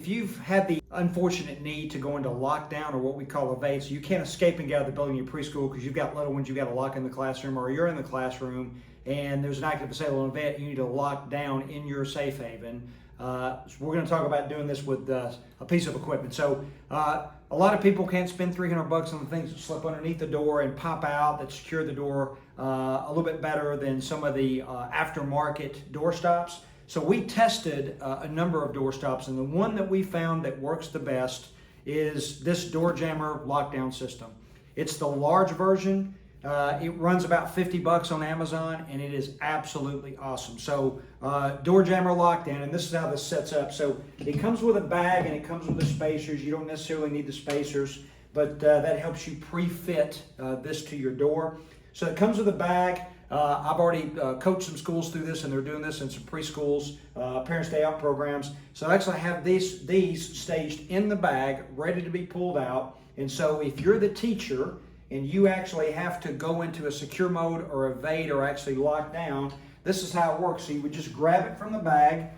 if you've had the unfortunate need to go into lockdown or what we call evade, so you can't escape and get out of the building in your preschool because you've got little ones, you've got to lock in the classroom, or you're in the classroom and there's an active assailant event, you need to lock down in your safe haven. So we're going to talk about doing this with a piece of equipment. So a lot of people can't spend $300 on the things that slip underneath the door and pop out that secure the door a little bit better than some of the aftermarket door stops. So we tested a number of door stops, and the one that we found that works the best is this Doorjammer Lockdown system. It's the large version. It runs about $50 on Amazon, and it is absolutely awesome. So Doorjammer Lockdown, and this is how this sets up. So it comes with a bag and it comes with the spacers. You don't necessarily need the spacers, but that helps you pre-fit this to your door. So it comes with a bag. I've already coached some schools through this, and they're doing this in some preschools, Parents Day Out programs. So I actually have these staged in the bag, ready to be pulled out. And so if you're the teacher and you actually have to go into a secure mode or evade or actually lock down, this is how it works. So you would just grab it from the bag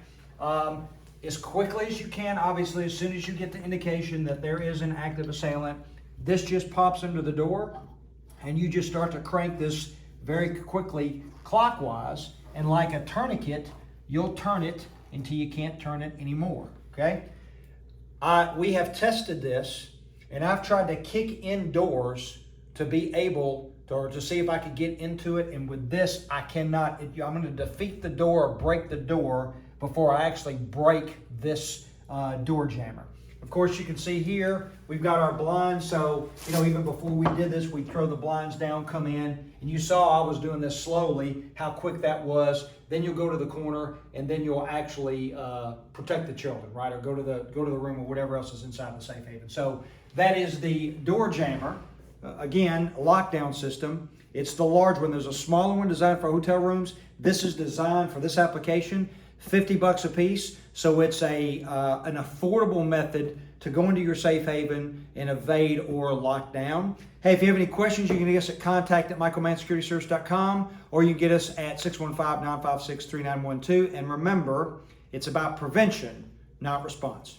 as quickly as you can. Obviously, as soon as you get the indication that there is an active assailant, this just pops into the door, and you just start to crank this very quickly clockwise, and like a tourniquet, you'll turn it until you can't turn it anymore, okay? We have tested this, and I've tried to kick in doors to be able to see if I could get into it, and with this, I cannot. I'm going to defeat the door or break the door before I actually break this door jammer. Of course, you can see here, we've got our blinds, so, even before we did this, we throw the blinds down, come in, and you saw I was doing this slowly, how quick that was. Then you'll go to the corner, and then you'll actually protect the children, right? Or go to the room or whatever else is inside the safe haven. So that is the door jammer. Again, a lockdown system. It's the large one. There's a smaller one designed for hotel rooms. This is designed for this application, $50 a piece. So it's an affordable method to go into your safe haven and evade or lock down. Hey, if you have any questions, you can get us at contact@mannsecurityservices.com, or you can get us at 615-956-3912. And remember, it's about prevention, not response.